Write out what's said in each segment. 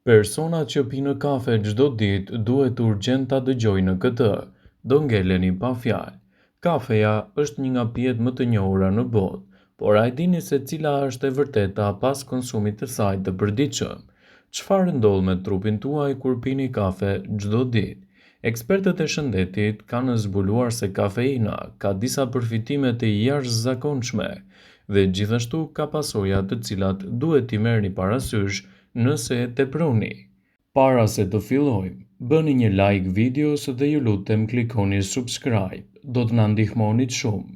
Personat që pinë kafe çdo ditë duhet urgjent ta dëgjojnë këtë. Do ngeleni pa fjalë. Kafeja është një nga pijet më të njohura në botë, por a e dini se cila është e vërteta pas konsumit të saj të përditshëm? Çfarë ndodh me trupin tuaj kur pini kafe çdo ditë? Ekspertët e shëndetit kanë zbuluar se kafeina ka disa përfitime të jashtëzakonshme dhe gjithashtu ka pasoja të cilat duhet t'i merrni parasysh nëse e teproni. Para se të fillojmë, bëni një like videos dhe ju lutem klikoni subscribe, do të na ndihmonit shumë.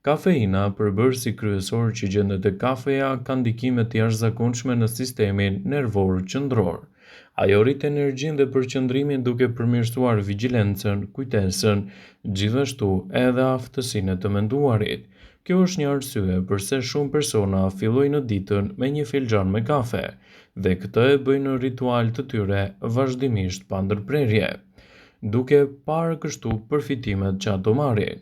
Kafeina, përbërësi kryesor që gjendet e kafeja, ka ndikime të jashtëzakonshme në sistemin nervor qendror. Ajo rrit energjinë dhe përqendrimin duke përmirësuar vigjilencën, kujtesën, gjithashtu edhe aftësinë e të menduarit. Kjo është një arsye pse shumë persona fillojnë ditën me një filxhan me kafe dhe këtë e bëjnë në ritual të tyre vazhdimisht pa ndërprerje, duke parë kështu përfitimet që ato marrin.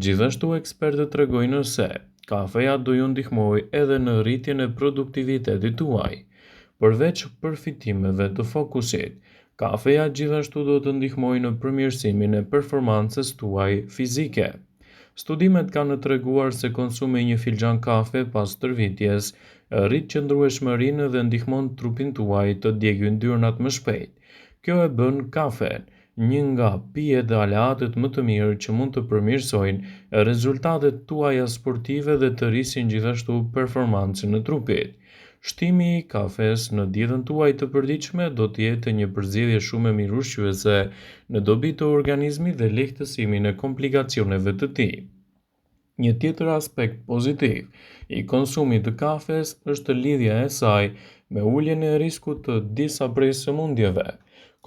Gjithashtu ekspertët tregojnë se kafeja do ju ndihmojë edhe në rritjen e produktivitetit tuaj. Përveç përfitimeve të fokusit, kafeja gjithashtu do të ndihmojë në përmirësimin e performancës tuaj fizike. Studimet kanë treguar se konsumi një filxhan kafe pas tërvitjes rrit qëndrueshmërinë dhe ndihmon trupin tuaj të djegë yndyrnat më shpejt. Kjo e bën kafen një nga pijet dhe aleatet më të mirë që mund të përmirësojnë rezultatet tuaja sportive dhe të rrisin gjithashtu performancën e trupit. Shtimi i kafes në dietën tuaj të përditshme do të jetë një përzgjedhje shumë e mirë ushqyese në dobi të organizmit dhe lehtësimin e komplikacioneve të tij. Një tjetër aspekt pozitiv i konsumit të kafes është lidhja e saj me uljen e riskut të disa prej sëmundjeve.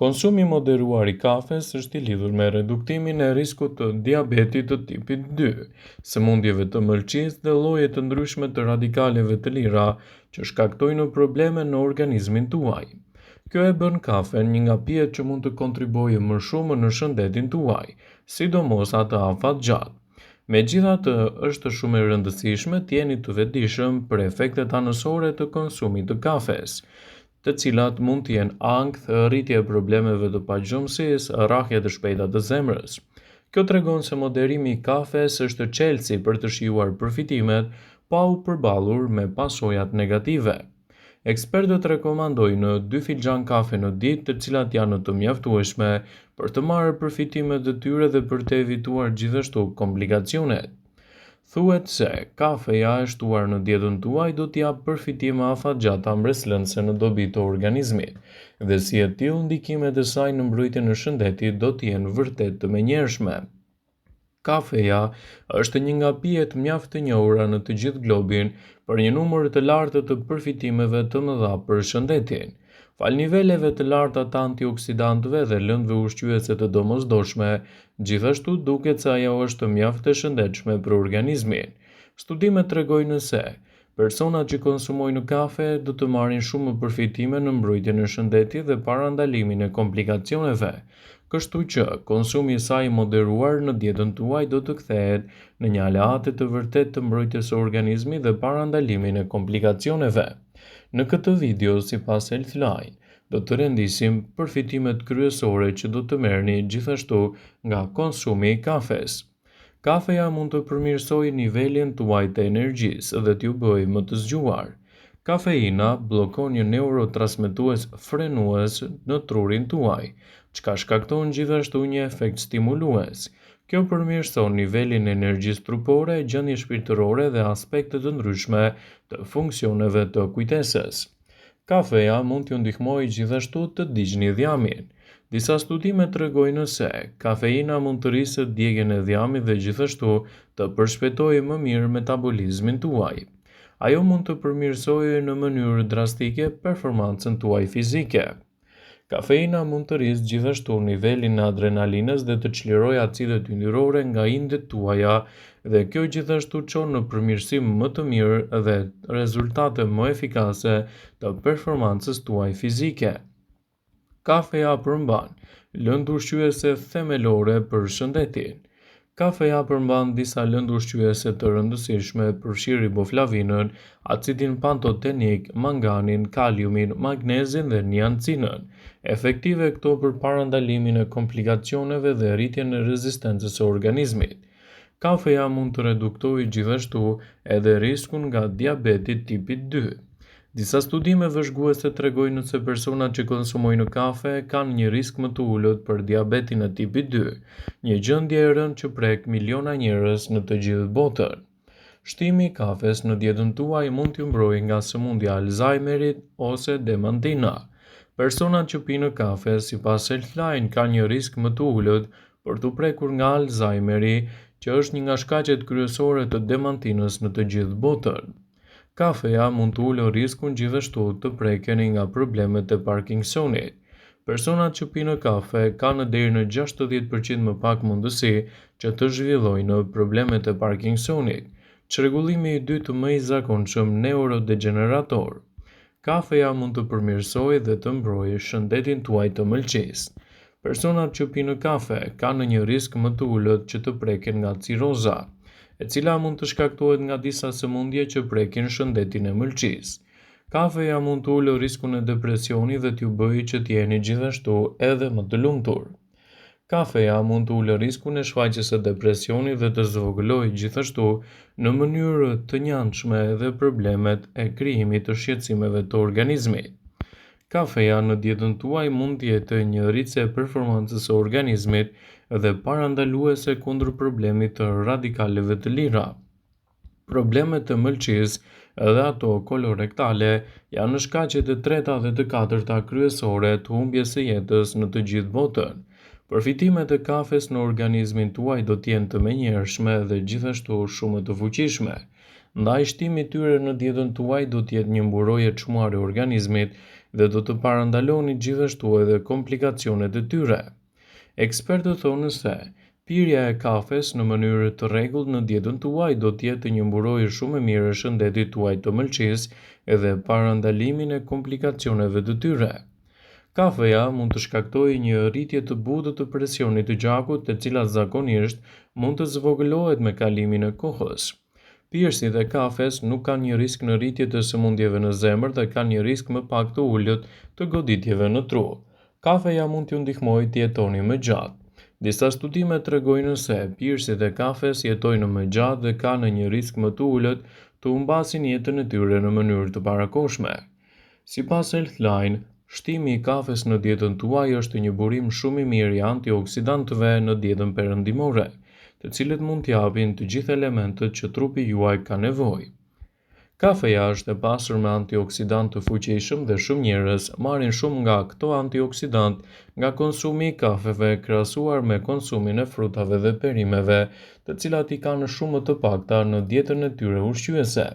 Konsumi i moderuar i kafes është i lidhur me reduktimin e riskut të diabetit të tipit 2, sëmundjeve të mëlçisë dhe lloje të ndryshme të radikaleve të lira që shkaktojnë probleme në organizmin tuaj. Kjo e bën kafen një nga pijet që mund të kontribuojë më shumë në shëndetin tuaj, sidomos atë afatgjatë. Megjithatë, është shumë e rëndësishme të jeni të vetëdijshëm për efektet anësore të konsumit të kafes, të cilat mund të jenë ankth, rritje e problemeve të paqëdhëmësisë, rrahje të shpejta të zemrës. Kjo tregon se moderimi i kafes është çelësi për të shijuar përfitimet pa u përballur me pasojat negative. Ekspertët rekomandojnë 2 filxhan kafe në ditë, të cilat janë të mjaftueshme për të marrë përfitimet e tyre dhe për të evituar gjithashtu komplikacionet. Thuhet se kafeja e shtuar në dietën tuaj do t'i japë përfitime afatgjata mbreslënëse në dobi të organizmit, dhe si e tillë ndikimet e saj në mbrojtjen e shëndetit do të jenë vërtet të menjëhershme. Kafeja është një nga pijet mjaft të njohura në të gjithë globin për një numër të lartë të përfitimeve të mëdha për shëndetin. Fal niveleve të larta të antioksidantëve dhe lëndëve ushqyese të domosdoshme, gjithashtu duket se ajo është mjaft e shëndetshme për organizmin. Studimet tregojnë se personat që konsumojnë kafe do të marrin shumë përfitime në mbrojtjen e shëndetit dhe parandalimin e komplikacioneve. Kështu që konsumi i saj i moderuar në dietën tuaj do të kthehet në një aleate të vërtetë të mbrojtjes së organizmit dhe parandalimin e komplikacioneve. Në këtë video, sipas Healthline, do të rendisim përfitimet kryesore që do të merrni gjithashtu nga konsumi i kafes. Kafeja mund të përmirësojë nivelin tuaj të energjisë dhe t'ju bëjë më të zgjuar. Kafeina bllokon një neurotransmetues frenues në trurin tuaj, çka shkakton gjithashtu një efekt stimulues. Kjo përmirëson nivelin e energjisë trupore, gjendje shpirtërore dhe aspekte të ndryshme të funksioneve të kujtesës. Kafeja mund t'ju ndihmojë gjithashtu të ndiqni dhjamin. Disa studime tregojnë se kafeina mund të rrisë djegjen e dhjamit dhe gjithashtu të përshpejtojë më mirë metabolizmin tuaj. Ajo mund të përmirësojë në mënyrë drastike performancën tuaj fizike. Kafeina mund të rrisë gjithashtu nivelin e adrenalinës dhe të çlirojë acidet yndyrore nga indet tuaja dhe kjo gjithashtu çon në përmirësim më të mirë dhe rezultate më efikase të performancës tuaj fizike. Kafeja përmban lëndë ushqyese themelore për shëndetin. Kafeja përmban disa lëndë ushqyese të rëndësishme, përfshirë riboflavinën, acidin pantotenik, manganin, kaliumin, magnezin dhe niacinën, efektive këto për parandalimin e komplikacioneve dhe rritjen e rezistencës së organizmit. Kafeja mund të reduktojë gjithashtu edhe riskun nga diabeti tipi 2. Disa studime vëzhguese tregojnë se personat që konsumojnë kafe kanë një risk më të ulët për diabetin e tipit 2, një gjendje e rëndë që prek miliona njerëz në të gjithë botën. Shtimi i kafes në dietën tuaj mund t'ju mbrojë nga sëmundja e Alzheimerit ose dementina. Personat që pinë kafe, sipas Healthline, kanë një risk më të ulët për t'u prekur nga Alzheimeri, që është një nga shkaqet kryesore të dementinës në të gjithë botën. Kafeja mund të ulë riskun gjithashtu të prekeni nga problemet e Parkinsonit. Personat që pinë kafe kanë deri në 60% më pak mundësi që të zhvillojnë problemet e Parkinsonit, çrregullimi i dytë më i zakonshëm neurodegenerator. Kafeja mund të përmirësojë dhe të mbrojë shëndetin tuaj të mëlçisë. Personat që pinë kafe kanë një risk më të ulët që të preken nga ciroza, e cila mund të shkaktohet nga disa sëmundje që prekin shëndetin e mëlçisë. Kafeja mund të ulë riskun e depresionit dhe t'ju bëjë që t'jeni gjithashtu edhe më të lumtur. Kafeja mund të ulë riskun e shfaqjes së depresionit dhe të zvogëlojë gjithashtu në mënyrë të njëanshme edhe problemet e krijimit të shqetësimeve të organizmit. Kafeja në dietën tuaj mund të jetë një rritëse e performancës së organizmit dhe parandaluese kundër problemit të radikaleve të lira. Problemet të mëlçisë, edhe ato kolorektale, janë shkaqet e treta dhe të katërta kryesore të humbjes së jetës në të gjithë botën. Përfitimet e kafes në organizmin tuaj do të jenë të menjëhershme dhe gjithashtu shumë të fuqishme. Ndaj shtimi i tyre në dietën tuaj do të jetë një mburojë e çmuar e organizmit dhe do të parandaloni gjithashtu edhe komplikacionet e tyre. Ekspertët thonë se pirja e kafes në mënyrë të rregullt në dietën tuaj do të jetë një mburojë shumë e mirë e shëndetit tuaj të mëlçisë edhe parandalimin e komplikacioneve të tyre. Kafeja mund të shkaktojë një rritje të butë të presionit të gjakut, e cila zakonisht mund të zvogëlohet me kalimin e kohës. Pirësit e kafes nuk kanë një risk në rritje të sëmundjeve në zemër dhe kanë një risk më pak të ulët të goditjeve në tru. Kafeja mund t'ju ndihmojë të jetoni më gjatë. Disa studime tregojnë se pirësit e kafes jetojnë më gjatë dhe kanë një risk më të ulët të humbasin jetën e tyre në mënyrë të parakohshme. Sipas Healthline, shtimi i kafes në dietën tuaj është një burim shumë i mirë i antioksidantëve në dietën perëndimore, të cilët mund t'japin të gjithë elementët që trupi juaj ka nevojë. Kafeja është e pasur me antioksidantë të fuqishëm dhe shumë njerëz marrin shumë nga këto antioksidantë nga konsumi i kafeve krahasuar me konsumin e frutave dhe perimeve, të cilat i kanë shumë të pakta në dietën e tyre ushqyese.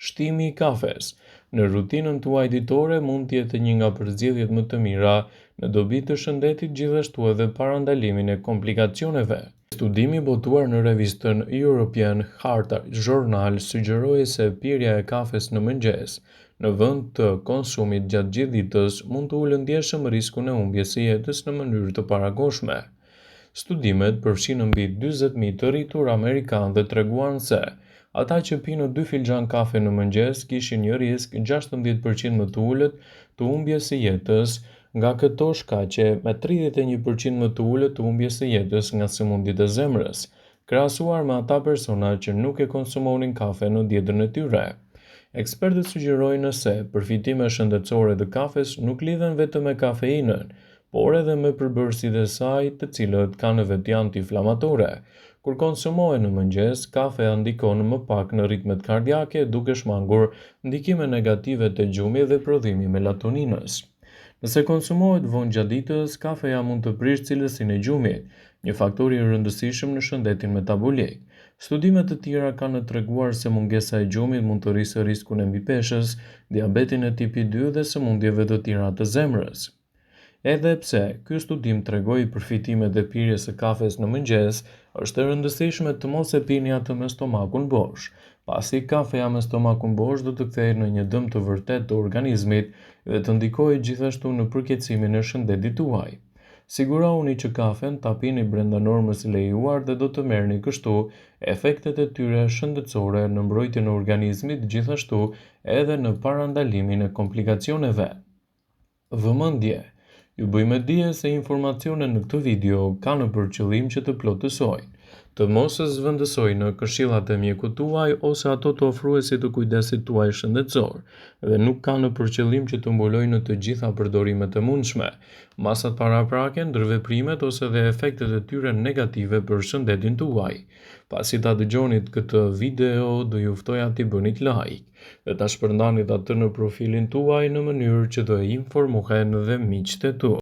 Shtimi i kafes në rutinën tuaj ditore mund të jetë një nga përzgjedhjet më të mira në dobi të shëndetit, gjithashtu edhe parandalimin e komplikacioneve. Studimi botuar në revistën European Heart Journal sugjeroi se pirja e kafes në mëngjes, në vend të konsumit gjatë gjithë ditës, mund të ulë ndjeshëm riskun e humbjes së jetës në mënyrë të parakohshme. Studimet përfshin mbi 40.000 të rritur amerikanë dhe treguan se ata që pinë 2 filxhan kafe në mëngjes kishin një risk 16% më të ulët të humbjes së jetës nga këto shkaqe, me 31% më të ulët të humbjes së jetës nga sëmundjet e zemrës, krahasuar me ata persona që nuk e konsumonin kafe në dietën e tyre. Ekspertët sugjerojnë se përfitimet shëndetësore të kafes nuk lidhen vetëm me kafeinën, por edhe me përbërësit e saj, të cilët kanë veti antiinflamatore. Kur konsumohen në mëngjes, kafeja ndikon më pak në ritmet kardiake, duke shmangur ndikime negative të gjumit dhe prodhimi i melatoninës. Nëse konsumohet vonë gjatë ditës, kafeja mund të prishë cilësinë e gjumit, një faktor i rëndësishëm në shëndetin metabolik. Studime të tjera kanë treguar se mungesa e gjumit mund të rrisë riskun e mbipeshës, diabetin e tipit 2 dhe sëmundjeve të tjera të zemrës. Edhe pse ky studim tregoi përfitimet e pirjes së kafes në mëngjes, është e rëndësishme të mos e pini atë me stomakun bosh, pasi kafeja me stomakun bosh do të kthehej në një dëm të vërtetë të organizmit dhe të ndikojë gjithashtu në përkeqësimin e shëndetit tuaj. Sigurohuni që kafen ta pini brenda normës së lejuar dhe do të merrni kështu efektet e tyre shëndetësore në mbrojtjen e organizmit, gjithashtu edhe në parandalimin e komplikacioneve. Vëmendje: ju bëjmë dije se informacionet në këtë video kanë për qëllim që të plotësojnë, të mos zëvendësojnë këshillat e mjekut tuaj ose ato të ofruesit të kujdesit tuaj shëndetësor, dhe nuk kanë për qëllim që të mbulojnë të gjitha përdorimet e mundshme, masat paraprake, ndërveprimet ose dhe efektet e tyre negative për shëndetin tuaj. Pasi ta dëgjonit këtë video, do ju ftoja t'i bënit like dhe ta shpërndanit atë në profilin tuaj në mënyrë që të informohen dhe miqtë e tu.